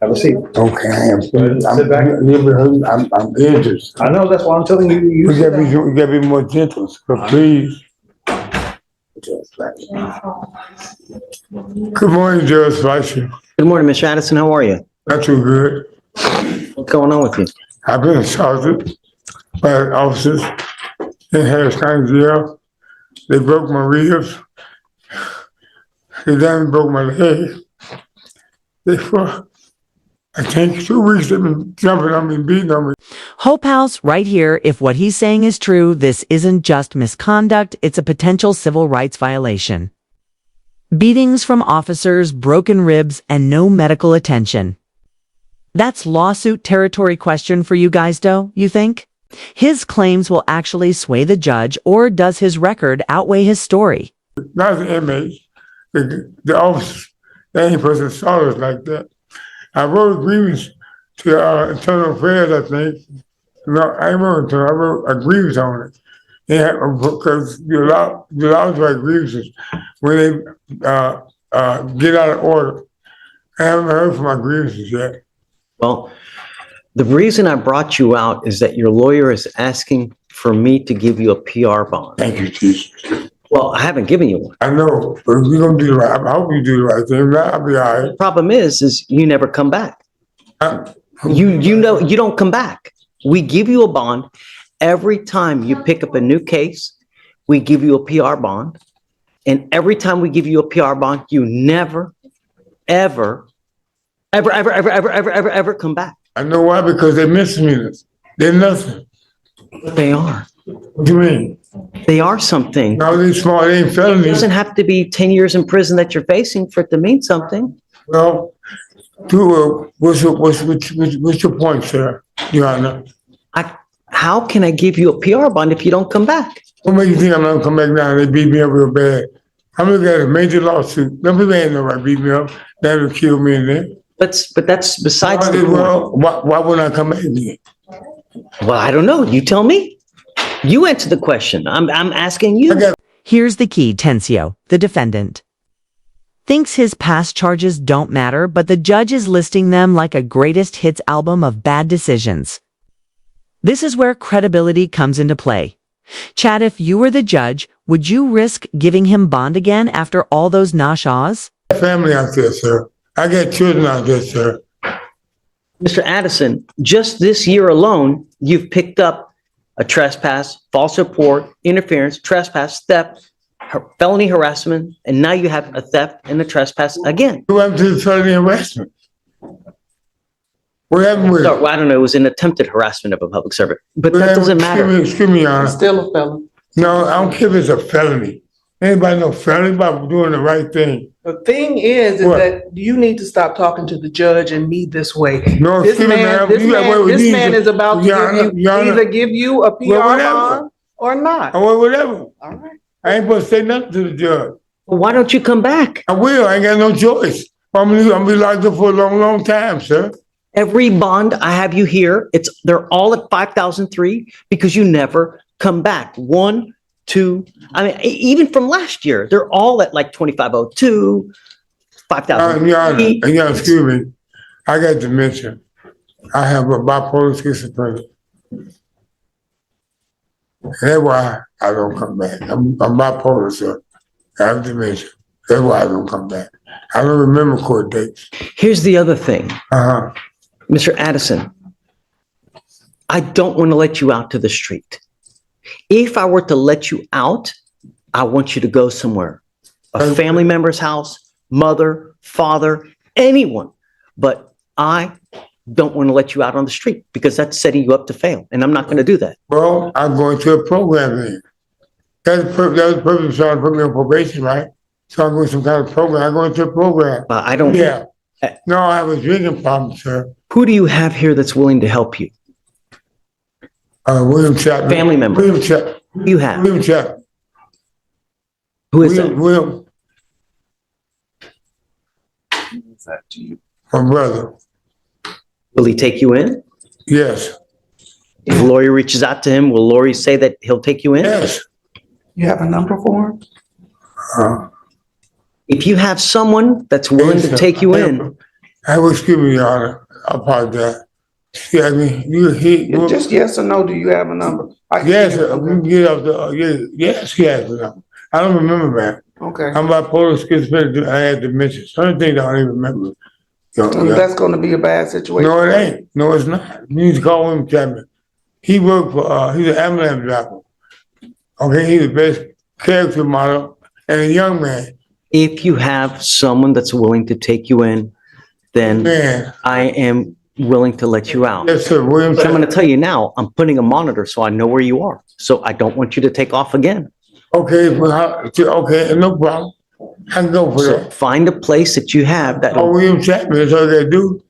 Have a seat. Okay, I am. Sit back. I'm injured. I know, that's why I'm telling you. We gotta be more gentle, but please. Good morning, Judge Fleischer. Good morning, Mr. Addison. How are you? Not too good. What's going on with you? I've been assaulted by officers in Harris County Jail. They broke my ribs. They then broke my leg. I think 2 weeks they've been jumping on me, beating on me. Hope House right here. If what he's saying is true, this isn't just misconduct, it's a potential civil rights violation. Beatings from officers, broken ribs, and no medical attention. That's lawsuit territory question for you guys, though, you think? His claims will actually sway the judge, or does his record outweigh his story? Not the inmates, the officers, they ain't supposed to assault us like that. I wrote a grievance to Internal Affairs, I think. No, I wrote a grievance on it. Yeah, because you're allowed to write grievances when they get out of order. I haven't heard from my grievances yet. Well, the reason I brought you out is that your lawyer is asking for me to give you a PR bond. Thank you, Jesus. Well, I haven't given you one. I know, but we're gonna do the right. I hope you do the right thing. I'll be all right. The problem is you never come back. You know you don't come back. We give you a bond every time you pick up a new case. We give you a PR bond, and every time we give you a PR bond, you never, ever come back. I know why, because they're misdemeanors. They're nothing. They are. What do you mean? They are something. No, they're small. They ain't It felonies. doesn't have to be 10 years in prison that you're facing for it to mean something. Well, what's your point, sir? Your Honor. How can I give you a PR bond if you don't come back? What makes you think I'm not gonna come back now? They beat me up real bad. I'm looking at a major lawsuit. Them people ain't nobody beat me up. That would kill me in there. But that's besides the point. Well, why wouldn't I come back again? Well, I don't know. You tell me. You answer the question. I'm asking you. Here's the key, Tencio, the defendant. Thinks his past charges don't matter, but the judge is listing them like a greatest hits album of bad decisions. This is where credibility comes into play. Chad, if you were the judge, would you risk giving him bond again after all those nash-ahs? I got family out there, sir. I got children out there, sir. Mr. Addison, just this year alone, you've picked up a trespass, false report, interference, trespass, theft, felony harassment, and now you have a theft and a trespass again. Who happened to the felony harassment? What happened with it? So, well, I don't know. It was an attempted harassment of a public servant, but that doesn't matter. Excuse me, Your Honor. Still a felon. No, I don't care if it's a felony. Anybody know felony about doing the right thing? The thing is What? that you need to stop talking to the judge and me this way. No, This excuse me, man, ma'am. this You got- man, wait, this you man need to- is about to Your Honor, give you, Your Honor. either give you a PR Well, whatever. bond or not. Or whatever. All right. I ain't supposed to say nothing to the judge. Well, why don't you come back? I will. I ain't got no choice. I'm gonna be locked up for a long, long time, sir. Every bond I have you here, they're all at 5,003 because you never come back. 1, 2, I mean, even from last year, they're all at like 2,502, 5,000. Your Honor, excuse me. I got dementia. I have a bipolar schizophrenia. That's why I don't come back. I'm bipolar, sir. I have dementia. That's why I don't come back. I don't remember court dates. Here's the other thing, Uh-huh. Mr. Addison. I don't want to let you out to the street. If I were to let you out, I want you to go somewhere, a family member's house, mother, father, anyone. But I don't want to let you out on the street because that's setting you up to fail. And I'm not going to do that. Well, I'm going to a program then. That was the purpose of trying to put me on probation, right? So I'm going to some kind of program. I'm going to a program. I don't. Yeah. No, I have a drinking problem, sir. Who do you have here that's willing to help you? William Chapman. Family member. William Chapman. Who you have? William Chapman. Who is that? William, Is that to you? my brother. Will he take you in? Yes. If a lawyer reaches out to him, will Lori say that he'll take you in? Yes. You have a number for him? Uh, If you have someone that's willing to take you in, I will excuse me, Your Honor. I apologize. See, I mean, It's just yes or no, do you have a number? yes, we can get up the, yes, yes. I don't remember, man. Okay, I'm bipolar schizophrenic. I had dementia. Certain things I don't even remember. that's gonna be a bad situation. No, it ain't. No, it's not. You need to call William Chapman. He worked for, he's an ambulance driver. Okay, he's the best character model and a young man. If you have someone that's willing to take you in, then Man, I am willing to let you out. yes, sir, William But I'm going Chapman. to tell you now, I'm putting a monitor so I know where you are. So I don't want you to take off again. Okay, well, okay, no problem. I can go for So that. find a place that you have that, Call William Chapman, that's all they do.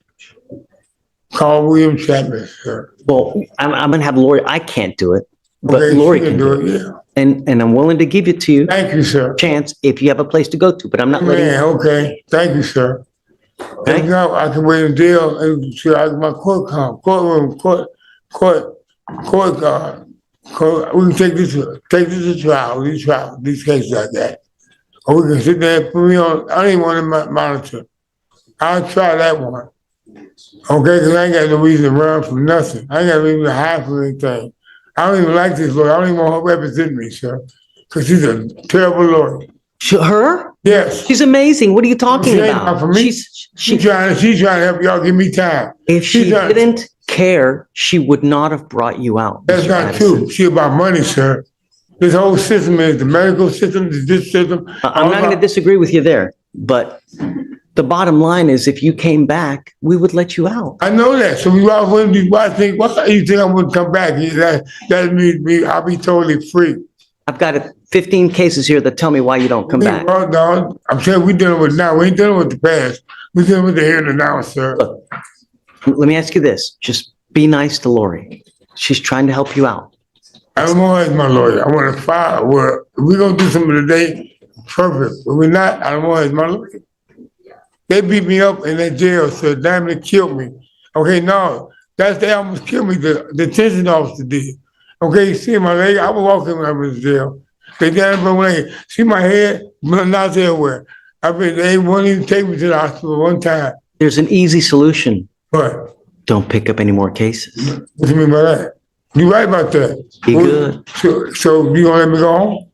Call William Chapman, sir. well, I'm going to have Lori, I can't do it, but Okay, Lori she can do it. Yeah. And I'm willing to give it to you, Thank you, sir. chance, if you have a place to go to, but I'm not letting Man, you. okay, thank you, sir. Okay? If not, I can wait in jail and see my courtroom, court, we can take this to trial, these cases like that. Or we can sit there and put me on, I don't even want to monitor. I'll try that one. Okay, because I ain't got no reason to run from nothing. I ain't got no reason to hide from anything. I don't even like this lawyer. I don't even want her to represent me, sir. Because she's a terrible lawyer. Her? Yes. She's amazing. What are you talking She ain't about? not for me. She's trying to help y'all give me time. If she she's not- didn't care, she would not have brought you out. That's Mr. not Addison. true. She about money, sir. This whole system is the medical system, this system. I'm not going to disagree with you there, but the bottom line is if you came back, we would let you out. I know that. So why you think I wouldn't come back? That means me, I'll be totally free. I've got 15 cases here that tell me why you don't come back. Well, dog, I'm saying we're dealing with now. We ain't dealing with the past. We're dealing with the here and now, sir. Look, let me ask you this. Just be nice to Lori. She's trying to help you out. I don't want her as my lawyer. I want to file. Well, if we're going to do something today, perfect. But we're not, I don't want her as my lawyer. They beat me up in that jail, so damn, they killed me. Okay, no, they almost killed me. The detention officer did. Okay, you see my leg? I was walking when I was in jail. They damn my leg. See my head? Not everywhere. They won't even take me to the hospital one time. There's an easy solution. But Don't pick up any more cases. what do you mean by that? You're right about that. Be good. So you gonna let me go home?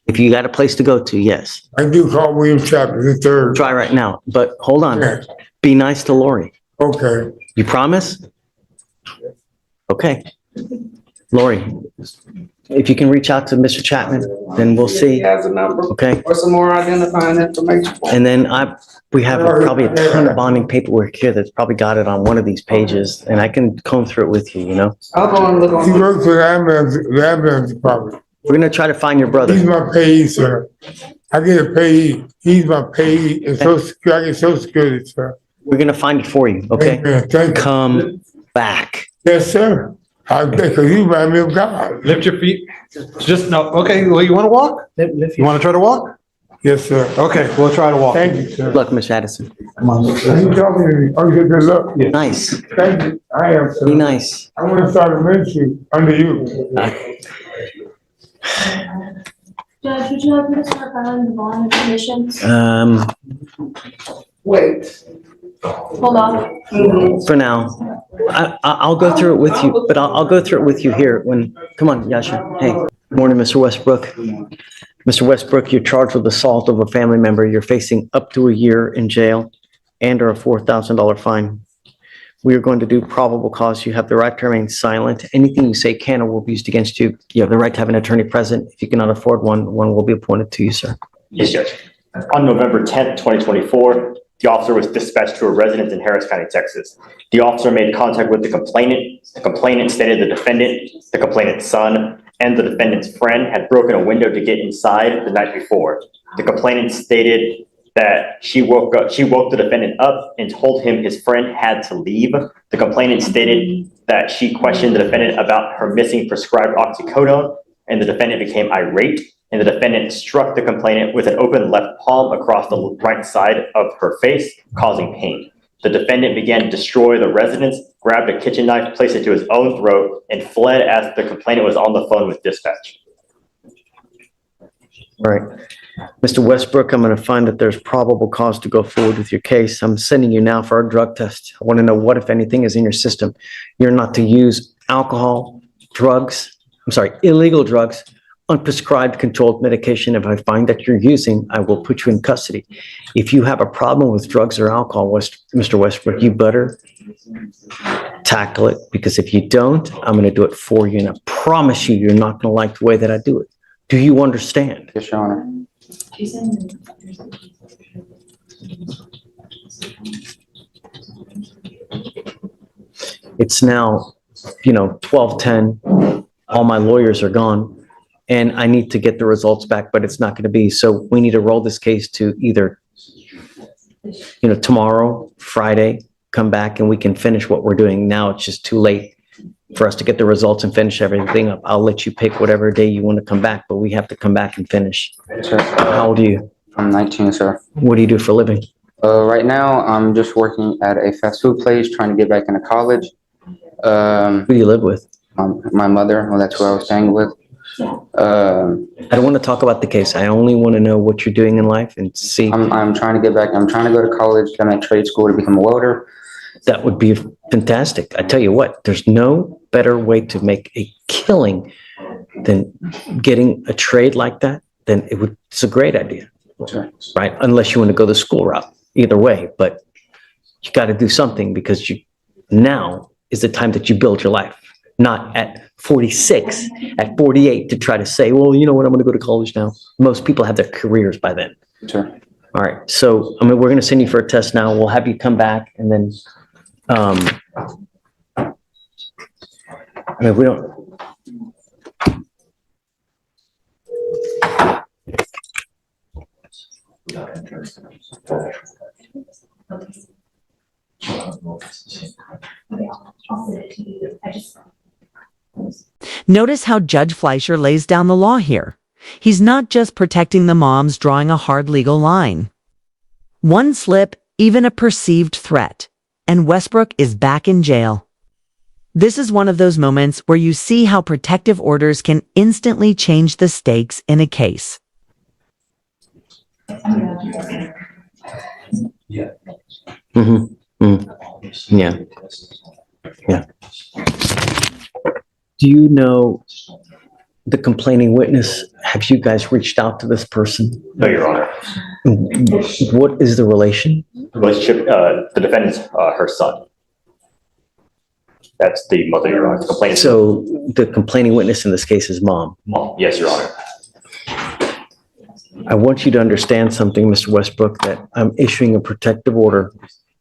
If you got a place to go to, yes. I do call William Chapman the third. Try right now, but hold on. Yeah. Be nice to Lori. Okay. You promise? Okay. Lori, if you can reach out to Mr. Chapman, then we'll He see. has a number Okay? or some more identifying information. And then we have probably a ton of bonding paperwork here that's probably got it on one of these pages, and I can comb through it with you, you know? I'll go and look He on. works for the ambulance department. We're gonna try to find your He's brother. my payee, sir. I get a payee. He's my payee and Social Security. I get Social Security, sir. We're gonna find it for you, okay? Amen. Thank you. Come back. Yes, sir. Because you remind me of God. Lift your feet. Just no. Okay. Well, you want to walk? You want to try to walk? Yes, sir. Okay. We'll try to walk. Thank you, sir. Good luck, Miss Addison. Are you talking to me? Oh, you said good luck. Nice. Thank you. I am, sir. Be nice. I want to start a ministry under you. Judge, would you like me to start filing the bond information? Wait. Hold on. For now, I'll go through it with you, but I'll go through it with you here come on, Yasha. Hey, morning, Mr. Westbrook. Mr. Westbrook, you're charged with assault of a family member. You're facing up to a year in jail and or a $4,000 fine. We are going to do probable cause. You have the right to remain silent. Anything you say can or will be used against you. You have the right to have an attorney present. If you cannot afford one will be appointed to you, sir. Yes, Judge. On November 10th, 2024, the officer was dispatched to a residence in Harris County, Texas. The officer made contact with the complainant. The complainant stated the defendant, the complainant's son, and the defendant's friend had broken a window to get inside the night before. The complainant stated that she woke the defendant up and told him his friend had to leave. The complainant stated that she questioned the defendant about her missing prescribed oxycodone, and the defendant became irate, and the defendant struck the complainant with an open left palm across the right side of her face, causing pain. The defendant began to destroy the residence, grabbed a kitchen knife, placed it to his own throat, and fled as the complainant was on the phone with dispatch. All right. Mr. Westbrook, I'm going to find that there's probable cause to go forward with your case. I'm sending you now for a drug test. I want to know what, if anything, is in your system. You're not to use alcohol, illegal drugs, unprescribed controlled medication. If I find that you're using, I will put you in custody. If you have a problem with drugs or alcohol, Mr. Westbrook, you better tackle it, because if you don't, I'm going to do it for you. And I promise you, you're not going to like the way that I do it. Do you understand? Yes, Your Honor. It's now, 12:10. All my lawyers are gone and I need to get the results back, but it's not going to be. So we need to roll this case to either, tomorrow, Friday, come back and we can finish what we're doing. Now it's just too late for us to get the results and finish everything up. I'll let you pick whatever day you want to come back, but we have to come back and finish. Sir, How old are you? I'm 19, sir. What do you do for a living? Right now, I'm just working at a fast food place, trying to get back into college. Who do you live with? My mother, well, that's who I was staying with. I don't want to talk about the case. I only want to know what you're doing in life and see. I'm trying to get back. I'm trying to go to college. I'm at trade school to become a welder. That would be fantastic. I tell you what, there's no better way to make a killing than getting a trade like that. It's a great idea, Sure. right? Unless you want to go the school route, either way, but you got to do something, because now is the time that you build your life, not at 46, at 48 to try to say, well, you know what, I'm going to go to college now. Most people have their careers by then. Sure. All right. So, we're going to send you for a test now. We'll have you come back and then, we don't. Notice how Judge Fleischer lays down the law here. He's not just protecting the moms, drawing a hard legal line. One slip, even a perceived threat, and Westbrook is back in jail. This is one of those moments where you see how protective orders can instantly change the stakes in a case. Yeah. Yeah. Do you know the complaining witness? Have you guys reached out to this person? No, Your Honor. What is the relation? Relationship, the defendant's, her son. That's the mother, Your Honor. The complainant. So the complaining witness in this case is mom. Mom. Yes, Your Honor. I want you to understand something, Mr. Westbrook, that I'm issuing a protective order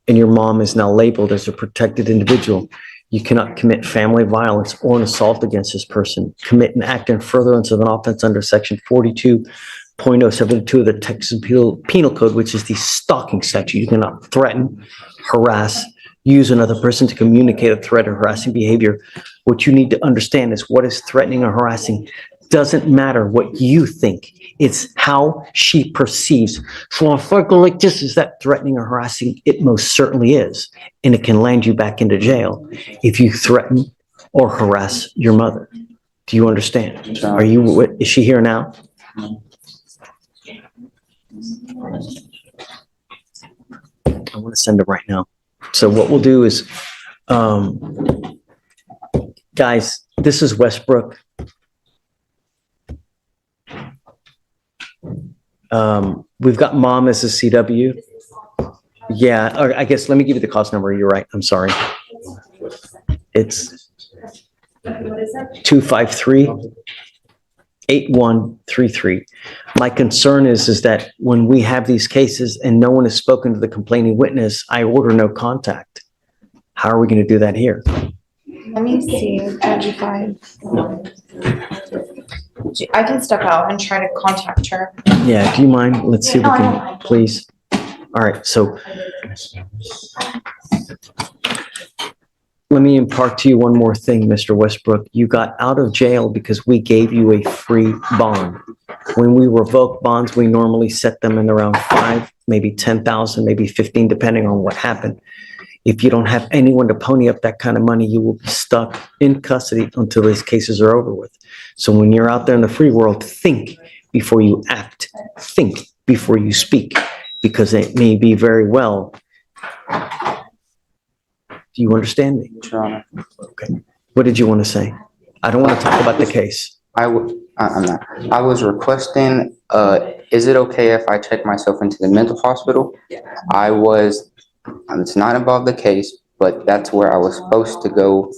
and your mom is now labeled as a protected individual. You cannot commit family violence or an assault against this person, commit an act in furtherance of an offense under section 42.072 of the Texas Penal Code, which is the stalking statute. You cannot threaten, harass, use another person to communicate a threat or harassing behavior. What you need to understand is what is threatening or harassing doesn't matter what you think. It's how she perceives. So if I go like this, is that threatening or harassing? It most certainly is. And it can land you back into jail if you threaten or harass your mother. Do you understand? Is she here now? I want to send her right now. So what we'll do is, guys, this is Westbrook. We've got mom as a CW. Yeah, or I guess, let me give you the cost number. You're right. I'm sorry. It's 253-8133. My concern is that when we have these cases and no one has spoken to the complaining witness, I order no contact. How are we going to do that here? Let me see, Judge, if I can step out and try to contact her. Yeah, do you mind? Let's see if we can, please. All right, so let me impart to you one more thing, Mr. Westbrook. You got out of jail because we gave you a free bond. When we revoke bonds, we normally set them in around 5, maybe 10,000, maybe 15, depending on what happened. If you don't have anyone to pony up that kind of money, you will be stuck in custody until these cases are over with. So when you're out there in the free world, think before you act. Think before you speak, because it may be very well. Do you understand me? Your Honor. Okay. What did you want to say? I don't want to talk about the case. I'm not. I was requesting, is it okay if I check myself into the mental hospital? It's not about the case, but that's where I was supposed to go.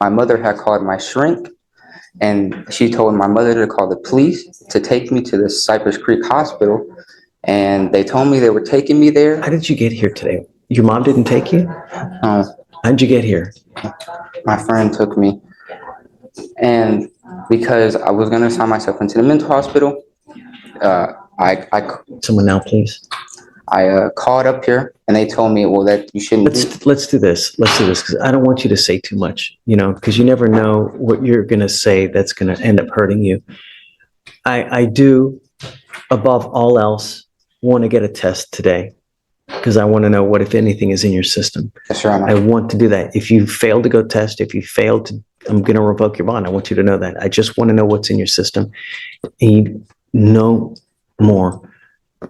My mother had called my shrink, and she told my mother to call the police to take me to the Cypress Creek Hospital, and they told me they were taking me there. How did you get here today? Your mom didn't take you? How'd you get here? My friend took me, and because I was gonna sign myself into the mental hospital, Someone now, please. I called up here, and they told me, well, that you shouldn't be. Let's do this. Let's do this, because I don't want you to say too much, because you never know what you're going to say that's going to end up hurting you. I do, above all else, want to get a test today, because I want to know what, if anything, is in your system. Yes, Your Honor. I want to do that. If you fail to go test, if you fail to, I'm going to revoke your bond. I want you to know that. I just want to know what's in your system. And no more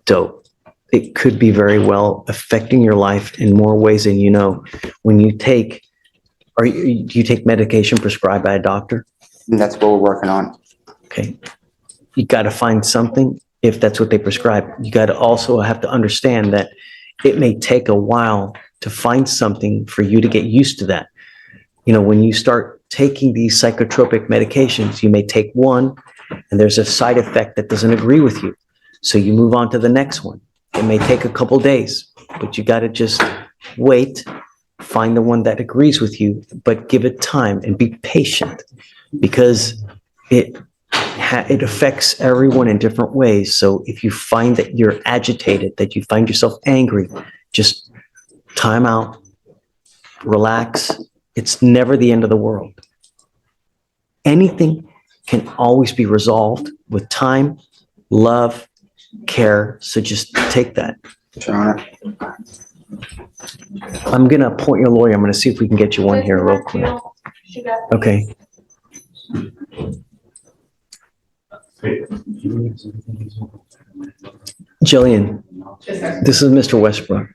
dope. It could be very well affecting your life in more ways than you know. When you take, do you take medication prescribed by a doctor? And that's what we're working on. Okay. You got to find something if that's what they prescribe. You got to also have to understand that it may take a while to find something for you to get used to that. When you start taking these psychotropic medications, you may take one and there's a side effect that doesn't agree with you. So you move on to the next one. It may take a couple days, but you got to just wait, find the one that agrees with you, but give it time and be patient, because it affects everyone in different ways. So if you find that you're agitated, that you find yourself angry, just time out, relax. It's never the end of the world. Anything can always be resolved with time, love, care. So just take that. Your Honor. I'm going to appoint your lawyer. I'm going to see if we can get you one here real quick. Okay. Jillian, this is Mr. Westbrook.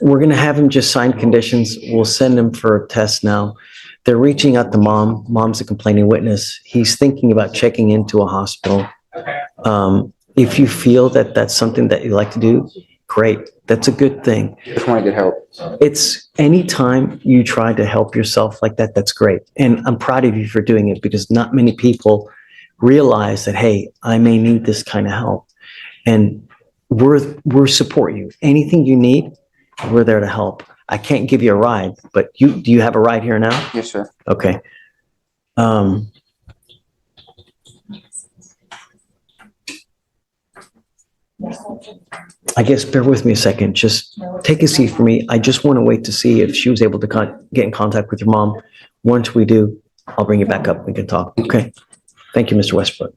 We're going to have him just sign conditions. We'll send him for a test now. They're reaching out to mom. Mom's a complaining witness. He's thinking about checking into a hospital. If you feel that that's something that you like to do, great. That's a good thing. Just want to get help. It's anytime you try to help yourself like that, that's great. And I'm proud of you for doing it, because not many people realize that, hey, I may need this kind of help. And we're support you. Anything you need, we're there to help. I can't give you a ride, but do you have a ride here now? Yes, sir. Okay. I guess bear with me a second. Just take a seat for me. I just want to wait to see if she was able to get in contact with your mom. Once we do, I'll bring you back up. We can talk. Okay. Thank you, Mr. Westbrook.